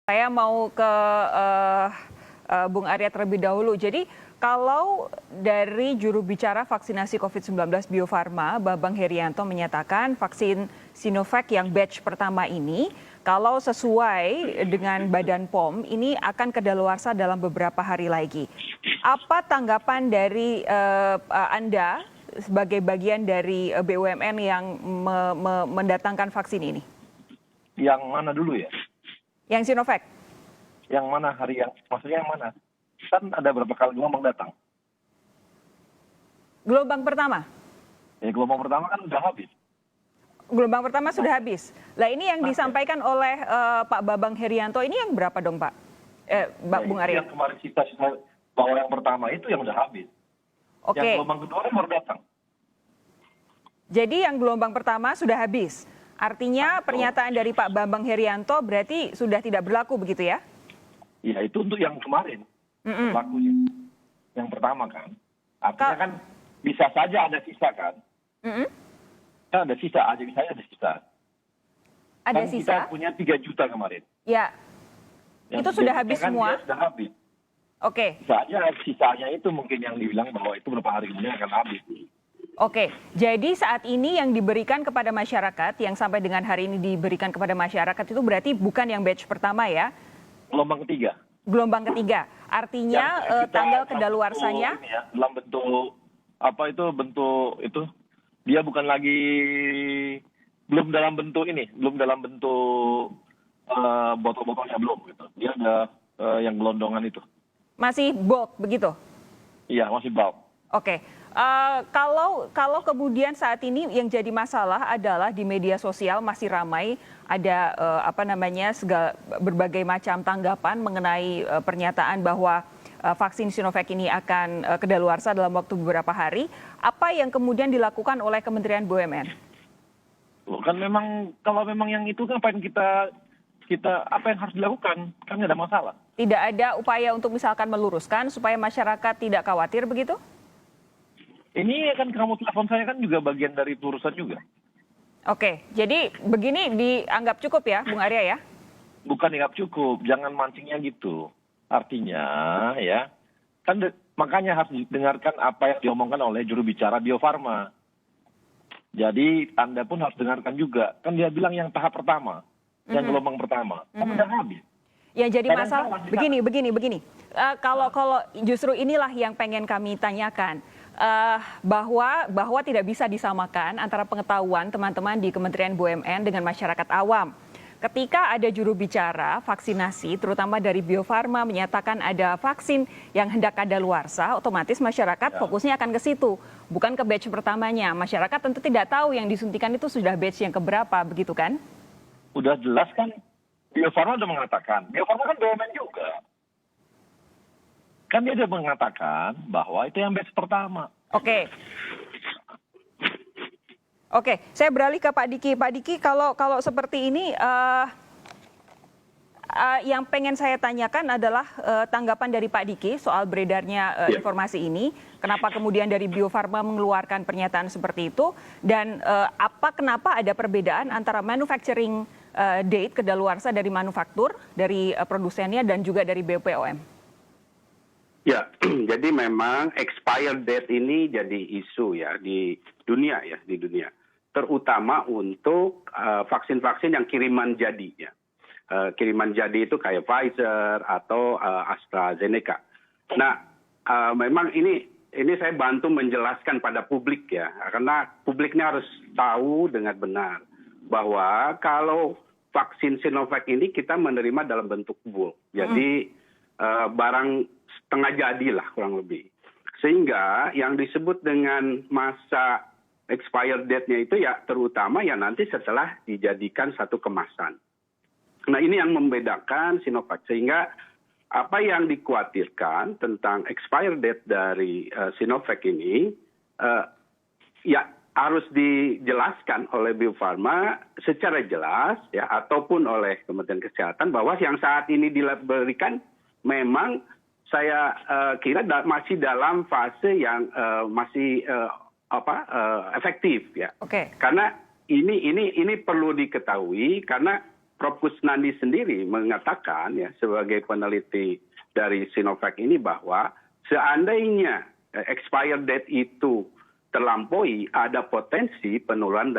Saya mau ke Bung Arya terlebih dahulu. Jadi kalau dari juru bicara vaksinasi COVID-19 Bio Farma, Bambang Herianto menyatakan vaksin Sinovac yang batch pertama ini, kalau sesuai dengan Badan POM, ini akan kedaluarsa dalam beberapa hari lagi. Apa tanggapan dari Anda sebagai bagian dari BUMN yang mendatangkan vaksin ini? Yang mana dulu ya? Yang Sinovac. Yang mana hari yang, maksudnya yang mana? Kan ada berapa kali gelombang datang? Gelombang pertama? Ya, gelombang pertama kan udah habis. Gelombang pertama sudah habis. Lah ini yang disampaikan oleh Pak Bambang Herianto ini yang berapa dong Pak? Bung Arya? Yang kemarin kita bahwa yang pertama itu yang udah habis. Oke. Yang gelombang kedua kan baru datang. Jadi yang gelombang pertama sudah habis. Artinya pernyataan dari Pak Bambang Herianto berarti sudah tidak berlaku begitu ya? Ya itu untuk yang kemarin. Berlakunya. Yang pertama kan. Artinya kan bisa saja ada sisa kan. Kan ada sisa, aja bisa ada sisa. Ada kan sisa? Kita punya 3 juta kemarin. Ya. Itu sudah habis kan semua? Sudah habis. Oke. Bisa aja sisanya itu mungkin yang dibilang bahwa itu beberapa hari kemudian akan habis. Oke, jadi saat ini yang diberikan kepada masyarakat, yang sampai dengan hari ini diberikan kepada masyarakat itu berarti bukan yang batch pertama ya? Gelombang ketiga. Gelombang ketiga, artinya tanggal kedaluarsanya? Ya, dalam bentuk, apa itu bentuk itu, dia bukan lagi, belum dalam bentuk ini, belum dalam bentuk botol-botolnya belum gitu. Dia ada yang gelondongan itu. Masih bulk begitu? Iya, masih bulk. Oke. Kalau kemudian saat ini yang jadi masalah adalah di media sosial masih ramai ada berbagai macam tanggapan mengenai pernyataan bahwa vaksin Sinovac ini akan kedaluarsa dalam waktu beberapa hari. Apa yang kemudian dilakukan oleh Kementerian BUMN? Kan memang kalau memang yang itu kan apa yang kita apa yang harus dilakukan, kan nggak ada masalah. Tidak ada upaya untuk misalkan meluruskan supaya masyarakat tidak khawatir begitu? Ini kan kamu telepon saya kan juga bagian dari urusan juga. Oke, jadi begini dianggap cukup ya, Bung Arya ya? Bukan dianggap cukup, jangan mancingnya gitu. Artinya ya, kan makanya harus didengarkan apa yang diomongkan oleh juru bicara Bio Farma. Jadi Anda pun harus dengarkan juga. Kan dia bilang yang tahap pertama, yang gelombang pertama, kan udah habis. Yang jadi masalah, begini. Kalau justru inilah yang pengen kami tanyakan. Bahwa tidak bisa disamakan antara pengetahuan teman-teman di Kementerian BUMN dengan masyarakat awam. Ketika ada juru bicara vaksinasi, terutama dari Bio Farma menyatakan ada vaksin yang hendak kadaluarsa, otomatis masyarakat fokusnya akan ke situ, bukan ke batch pertamanya. Masyarakat tentu tidak tahu yang disuntikan itu sudah batch yang keberapa, begitu kan? Udah jelas kan, Bio Farma sudah mengatakan, Bio Farma kan BUMN juga. Kan dia sudah mengatakan bahwa itu yang batch pertama. Oke, saya beralih ke Pak Diki. Pak Diki, kalau seperti ini, yang pengen saya tanyakan adalah tanggapan dari Pak Diki soal beredarnya informasi ini. Kenapa kemudian dari Bio Farma mengeluarkan pernyataan seperti itu? Dan kenapa ada perbedaan antara manufacturing date kedaluarsa dari manufaktur, dari produsennya, dan juga dari BPOM? Ya, jadi memang expired date ini jadi isu ya di dunia, terutama untuk vaksin-vaksin yang kiriman jadi ya. Kiriman jadi itu kayak Pfizer atau AstraZeneca. Nah, memang ini saya bantu menjelaskan pada publik ya, karena publiknya harus tahu dengan benar bahwa kalau vaksin Sinovac ini kita menerima dalam bentuk bulk. Jadi barang setengah jadilah kurang lebih. Sehingga yang disebut dengan masa expired date-nya itu ya terutama ya nanti setelah dijadikan satu kemasan. Nah ini yang membedakan Sinovac. Sehingga apa yang dikhawatirkan tentang expired date dari Sinovac ini ya harus dijelaskan oleh Bio Farma secara jelas ya ataupun oleh Kementerian Kesehatan bahwa yang saat ini diberikan memang saya kira masih dalam fase yang masih efektif ya. Oke. Karena ini perlu diketahui karena Prof. Kusnandi sendiri mengatakan ya sebagai peneliti dari Sinovac ini bahwa seandainya expired date itu terlampaui, ada potensi penurunan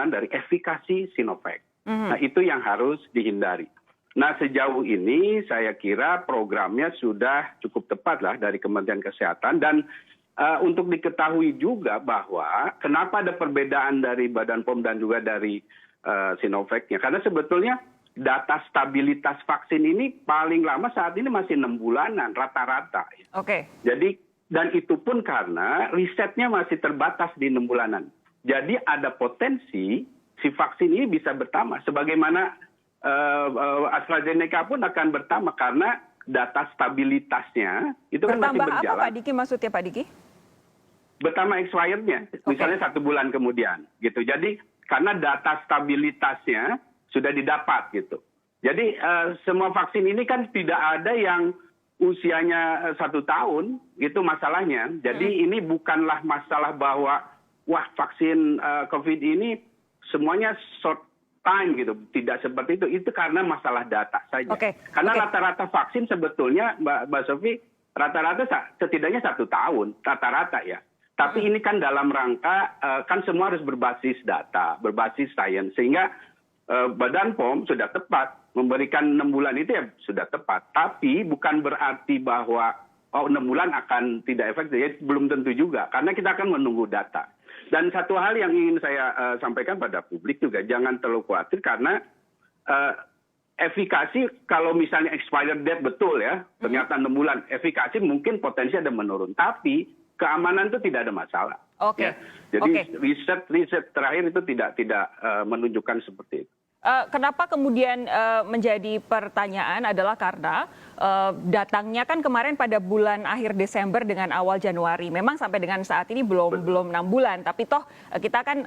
dari efikasi Sinovac. Nah, itu yang harus dihindari. Nah, sejauh ini saya kira programnya sudah cukup tepat lah dari Kementerian Kesehatan, dan untuk diketahui juga bahwa kenapa ada perbedaan dari Badan POM dan juga dari Sinovac-nya. Karena sebetulnya data stabilitas vaksin ini paling lama saat ini masih 6 bulanan rata-rata. Oke. Jadi, dan itu pun karena risetnya masih terbatas di 6 bulanan. Jadi ada potensi si vaksin ini bisa bertambah. Sebagaimana AstraZeneca pun akan bertambah karena data stabilitasnya itu kan masih Bertambah berjalan. apa Pak Diki maksudnya Pak Diki? Bertambah expirednya, misalnya 1 bulan kemudian, gitu. Jadi karena data stabilitasnya sudah didapat, gitu. Jadi semua vaksin ini kan tidak ada yang usianya 1 tahun, itu masalahnya. Jadi ini bukanlah masalah bahwa wah vaksin COVID ini semuanya short time gitu, tidak seperti itu. Itu karena masalah data saja. Karena rata-rata vaksin sebetulnya, Mbak Sofi, rata-rata setidaknya 1 tahun, rata-rata ya. Tapi ini kan dalam rangka, kan semua harus berbasis data, berbasis sains. Sehingga Badan POM sudah tepat, memberikan 6 bulan itu ya sudah tepat. Tapi bukan berarti bahwa 6 bulan akan tidak efektif, ya, belum tentu juga. Karena kita akan menunggu data. Dan satu hal yang ingin saya sampaikan pada publik juga, jangan terlalu khawatir karena efikasi kalau misalnya expired date betul ya, ternyata 6 bulan, efikasi mungkin potensi ada menurun. Tapi keamanan itu tidak ada masalah. Ya. Jadi riset terakhir itu tidak menunjukkan seperti itu. Kenapa kemudian menjadi pertanyaan adalah karena datangnya kan kemarin pada bulan akhir Desember dengan awal Januari. Memang sampai dengan saat ini belum 6 bulan, tapi toh kita kan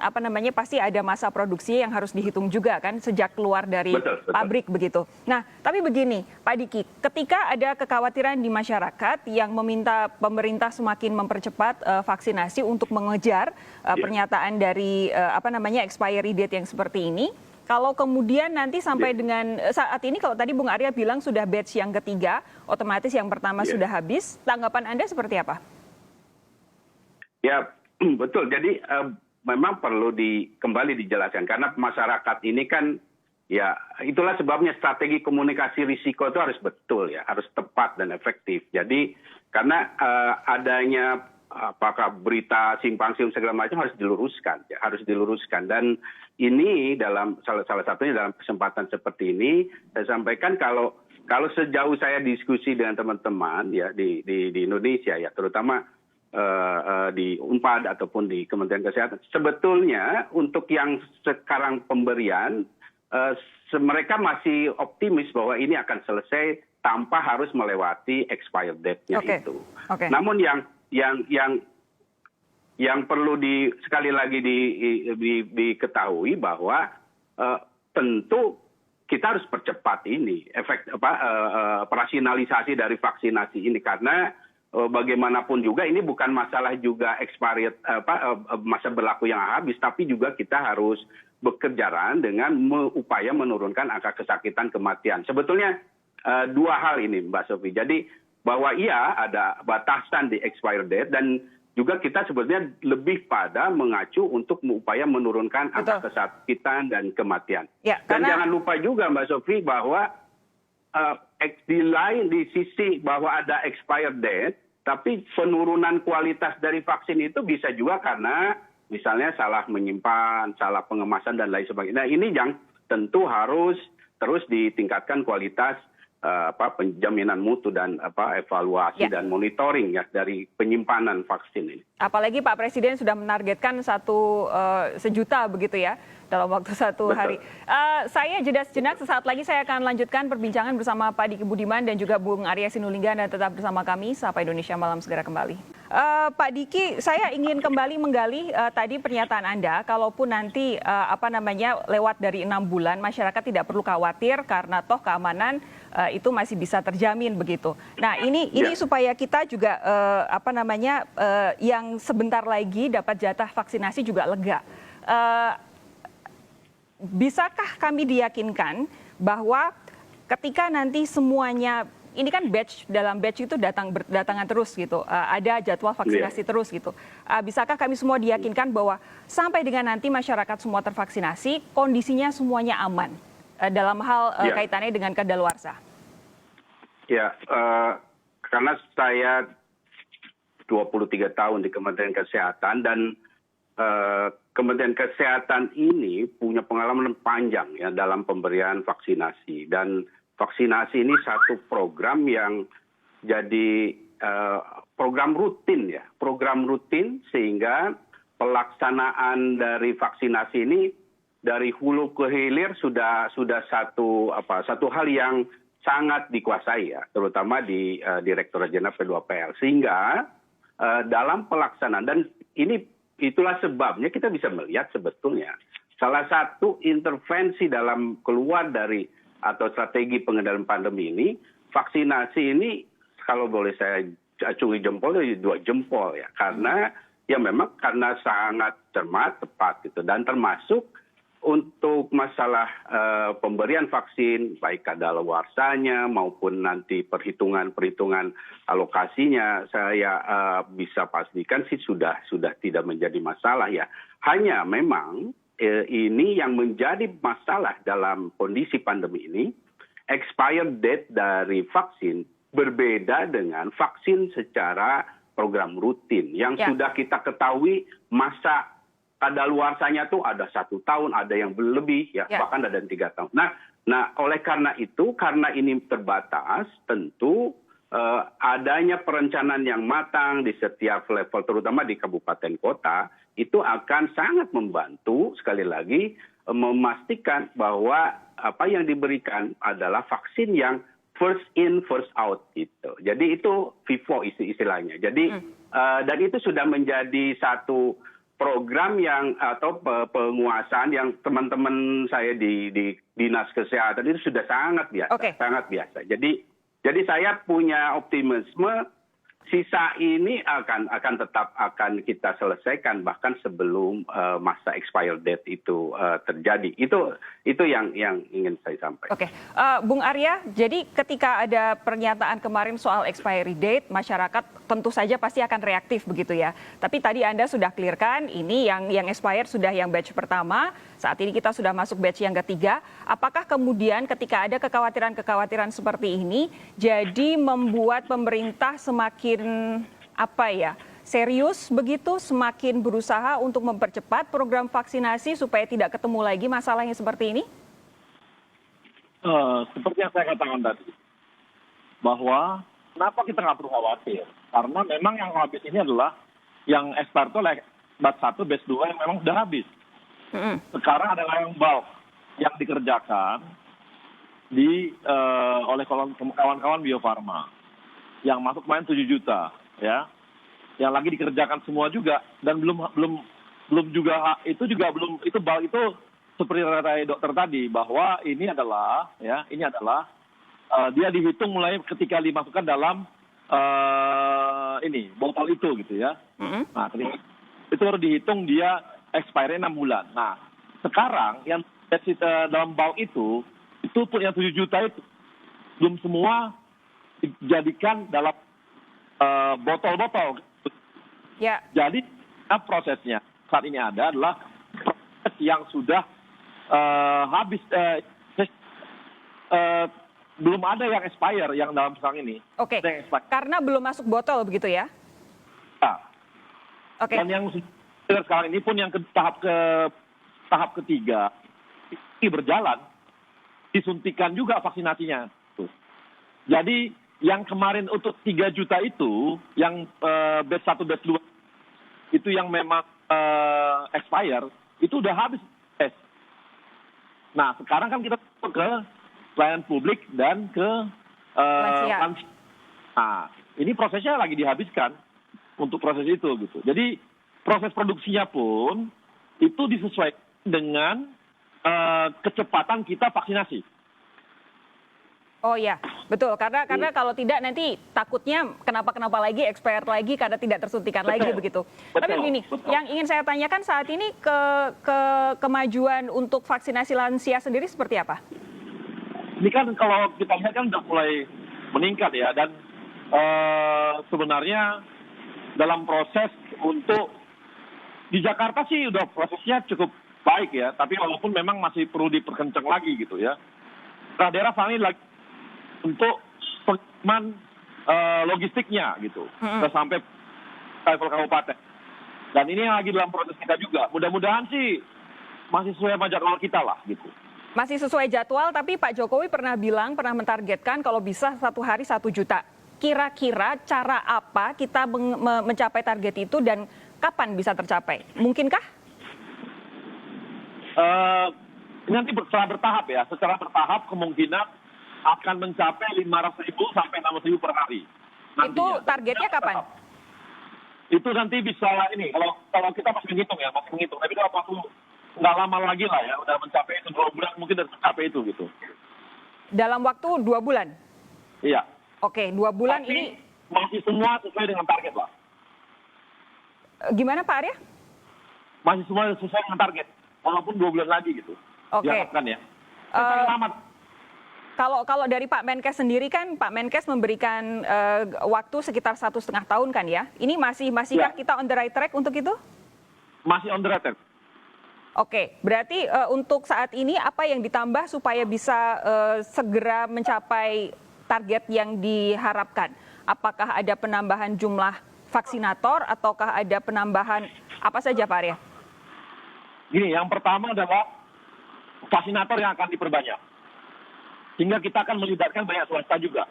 pasti ada masa produksi yang harus dihitung juga kan sejak keluar dari pabrik begitu. Nah, tapi begini Pak Diki, ketika ada kekhawatiran di masyarakat yang meminta pemerintah semakin mempercepat vaksinasi untuk mengejar pernyataan dari expiry date yang seperti ini. Kalau kemudian nanti sampai dengan saat ini, kalau tadi Bung Arya bilang sudah batch yang ketiga, otomatis yang pertama sudah habis, tanggapan Anda seperti apa? Ya, betul. Jadi memang perlu kembali dijelaskan. Karena masyarakat ini kan, ya itulah sebabnya strategi komunikasi risiko itu harus betul ya, harus tepat dan efektif. Jadi karena adanya apakah berita simpang siur segala macam harus diluruskan, ya, harus diluruskan. Dan ini dalam salah satunya dalam kesempatan seperti ini saya sampaikan kalau sejauh saya diskusi dengan teman-teman ya di Indonesia ya, terutama di UNPAD ataupun di Kementerian Kesehatan, sebetulnya untuk yang sekarang pemberian mereka masih optimis bahwa ini akan selesai tanpa harus melewati expired date-nya itu. Namun yang perlu sekali lagi diketahui bahwa tentu kita harus percepat ini operasionalisasi dari vaksinasi ini, karena bagaimanapun juga ini bukan masalah juga expired masa berlaku yang habis, tapi juga kita harus bekerja dengan upaya menurunkan angka kesakitan kematian. Sebetulnya 2 hal ini Mbak Sofi. Jadi bahwa iya ada batasan di expired date, dan juga kita sebetulnya lebih pada mengacu untuk upaya menurunkan angka kesakitan dan kematian. Dan jangan lupa juga Mbak Sofi bahwa di sisi bahwa ada expired date, tapi penurunan kualitas dari vaksin itu bisa juga karena misalnya salah menyimpan, salah pengemasan dan lain sebagainya. Nah ini yang tentu harus terus ditingkatkan kualitas penjaminan mutu dan evaluasi dan monitoring ya dari penyimpanan vaksin ini. Apalagi Pak Presiden sudah menargetkan 1 sejuta begitu ya dalam waktu 1 hari. Saya jeda sejenak, sesaat lagi saya akan lanjutkan perbincangan bersama Pak Diki Budiman dan juga Bung Arya Sinulinga, dan tetap bersama kami. Sapa Indonesia Malam segera kembali. Pak Diki, saya ingin kembali menggali tadi pernyataan Anda, kalaupun nanti lewat dari 6 bulan, masyarakat tidak perlu khawatir karena toh keamanan itu masih bisa terjamin begitu. Nah ini supaya kita juga yang sebentar lagi dapat jatah vaksinasi juga lega. bisakah kami diyakinkan bahwa ketika nanti semuanya ini kan dalam batch itu berdatangan terus gitu, ada jadwal vaksinasi terus gitu. Bisakah kami semua diyakinkan bahwa sampai dengan nanti masyarakat semua tervaksinasi, kondisinya semuanya aman dalam hal kaitannya dengan kadaluarsa? Ya, karena saya 23 tahun di Kementerian Kesehatan dan Kementerian Kesehatan ini punya pengalaman panjang ya dalam pemberian vaksinasi, dan vaksinasi ini satu program yang jadi program rutin ya, program rutin sehingga pelaksanaan dari vaksinasi ini dari hulu ke hilir sudah satu hal yang sangat dikuasai ya, terutama di Direktorat Jenderal P2PL, sehingga dalam pelaksanaan, dan itulah sebabnya kita bisa melihat sebetulnya salah satu intervensi dalam keluar dari atau strategi pengendalian pandemi ini, vaksinasi ini kalau boleh saya acungi jempol, 2 jempol ya, karena ya memang karena sangat cermat, tepat gitu, dan termasuk untuk masalah pemberian vaksin, baik kadaluarsanya maupun nanti perhitungan alokasinya, saya bisa pastikan sih sudah tidak menjadi masalah ya. Hanya memang ini yang menjadi masalah dalam kondisi pandemi ini, expired date dari vaksin berbeda dengan vaksin secara program rutin yang sudah kita ketahui masa kadaluarsanya tuh ada 1 tahun, ada yang lebih, ya bahkan ada 3 tahun. Nah, oleh karena itu, karena ini terbatas, tentu adanya perencanaan yang matang di setiap level, terutama di kabupaten kota, itu akan sangat membantu, sekali lagi, memastikan bahwa apa yang diberikan adalah vaksin yang first in, first out itu. Jadi itu FIFO istilahnya. Jadi dan itu sudah menjadi satu program yang atau penguasaan yang teman-teman saya di Dinas Kesehatan itu sudah sangat biasa, sangat biasa. Jadi saya punya optimisme sisa ini akan tetap akan kita selesaikan bahkan sebelum masa expired date itu terjadi. Itu yang ingin saya sampaikan. Oke, Bung Arya, jadi ketika ada pernyataan kemarin soal expiry date, masyarakat tentu saja pasti akan reaktif begitu ya. Tapi tadi Anda sudah clearkan ini yang expired sudah yang batch pertama, saat ini kita sudah masuk batch yang ketiga. Apakah kemudian ketika ada kekhawatiran-kekhawatiran seperti ini, jadi membuat pemerintah semakin serius begitu, semakin berusaha untuk mempercepat program vaksinasi supaya tidak ketemu lagi masalahnya seperti ini? Seperti yang saya katakan tadi, bahwa kenapa kita nggak perlu khawatir? Karena memang yang habis ini adalah yang expired oleh batch 1, batch 2 yang memang sudah habis. Sekarang adalah yang bulk yang dikerjakan oleh kawan-kawan Bio Farma yang masuk kemarin 7 juta ya, yang lagi dikerjakan semua juga, dan belum juga itu bulk itu seperti kata dokter tadi, bahwa ini adalah dia dihitung mulai ketika dimasukkan dalam botol itu gitu ya. Nah, itu baru dihitung dia expiry 6 bulan. Nah, sekarang yang dalam bulk itu pun yang 7 juta itu belum semua dijadikan dalam botol-botol. Ya. Jadi prosesnya saat ini adalah proses yang sudah habis, belum ada yang expire yang dalam sekarang ini. Oke. Karena belum masuk botol begitu ya? Ya. Oke. Dan yang sekarang ini pun yang tahap ketiga ini berjalan, disuntikan juga vaksinasinya. Jadi yang kemarin untuk 3 juta itu, yang batch 1, batch 2, itu yang memang expire, itu udah habis tes. Nah, sekarang kan kita ke pelayanan publik dan ke lansia. Nah, ini prosesnya lagi dihabiskan untuk proses itu gitu. Jadi proses produksinya pun itu disesuaikan dengan kecepatan kita vaksinasi. Oh ya, betul. Karena kalau tidak nanti takutnya kenapa lagi, expired lagi karena tidak tersuntikan lagi begitu. Tapi begini, yang ingin saya tanyakan saat ini kemajuan untuk vaksinasi lansia sendiri seperti apa? Ini kan kalau kita lihat kan sudah mulai meningkat ya, dan sebenarnya dalam proses untuk di Jakarta sih udah prosesnya cukup baik ya, tapi walaupun memang masih perlu diperkencang lagi gitu ya. Daerah saat ini lagi untuk pengiriman logistiknya gitu, sampai level kabupaten. Dan ini lagi dalam proses kita juga. Mudah-mudahan sih masih sesuai sama jadwal kita lah gitu. Masih sesuai jadwal, tapi Pak Jokowi pernah mentargetkan kalau bisa 1 hari 1 juta. Kira-kira cara apa kita mencapai target itu dan kapan bisa tercapai? Mungkinkah? Nanti secara bertahap ya. Secara bertahap kemungkinan akan mencapai 500.000 sampai 600.000 per hari. Nantinya. Itu targetnya kapan? Itu nanti bisa ini, kalau kita masih menghitung. Tapi kalau waktu nggak lama lagi lah ya, udah mencapai itu 2 bulan mungkin udah mencapai itu gitu. Dalam waktu 2 bulan? Iya. Oke, 2 bulan tapi ini. Masih semua sesuai dengan target lah. Gimana Pak Arya? Masih semua sesuai dengan target, walaupun 2 bulan lagi gitu. Oke. Diharapkan ya. Kalau dari Pak Menkes sendiri kan, Pak Menkes memberikan waktu sekitar 1,5 tahun kan ya? Ini masihkah kita on the right track untuk itu? Masih on the right track. Oke, berarti untuk saat ini apa yang ditambah supaya bisa segera mencapai target yang diharapkan? Apakah ada penambahan jumlah vaksinator ataukah ada penambahan apa saja Pak Arya? Gini, yang pertama adalah vaksinator yang akan diperbanyak. Sehingga kita akan melibatkan banyak swasta juga.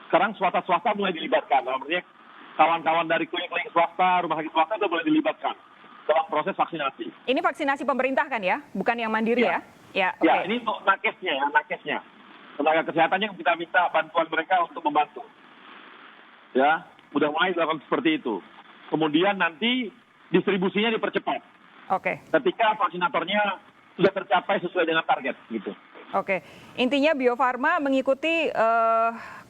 Sekarang swasta mulai dilibatkan. Artinya kawan-kawan dari klinik-klinik swasta, rumah sakit swasta itu mulai dilibatkan dalam proses vaksinasi. Ini vaksinasi pemerintah kan ya? Bukan yang mandiri ya? Ya, ini untuk nakesnya. Tenaga kesehatannya yang kita minta bantuan mereka untuk membantu. Ya, udah mulai dilakukan seperti itu. Kemudian nanti distribusinya dipercepat. Oke. Ketika vaksinatornya sudah tercapai sesuai dengan target gitu. Oke, intinya Bio Farma mengikuti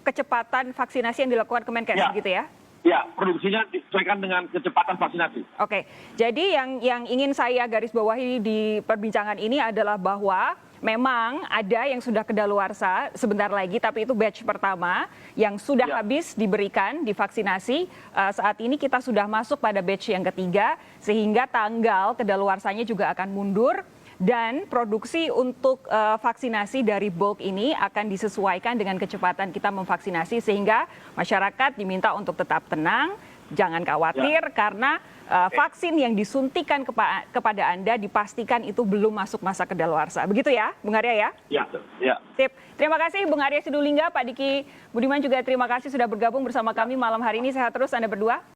kecepatan vaksinasi yang dilakukan Kemenkes, gitu ya? Ya, produksinya disesuaikan dengan kecepatan vaksinasi. Oke, jadi yang ingin saya garis bawahi di perbincangan ini adalah bahwa memang ada yang sudah kedaluarsa sebentar lagi, tapi itu batch pertama yang sudah habis diberikan, divaksinasi. Saat ini kita sudah masuk pada batch yang ketiga, sehingga tanggal kedaluarsanya juga akan mundur. Dan produksi untuk vaksinasi dari bulk ini akan disesuaikan dengan kecepatan kita memvaksinasi sehingga masyarakat diminta untuk tetap tenang, jangan khawatir karena vaksin yang disuntikan kepada Anda dipastikan itu belum masuk masa kedaluarsa. Begitu ya, Bung Arya ya? Ya. Sip. Terima kasih Bung Arya Sinulinga, Pak Diki Budiman juga terima kasih sudah bergabung bersama kami malam hari ini. Sehat terus Anda berdua.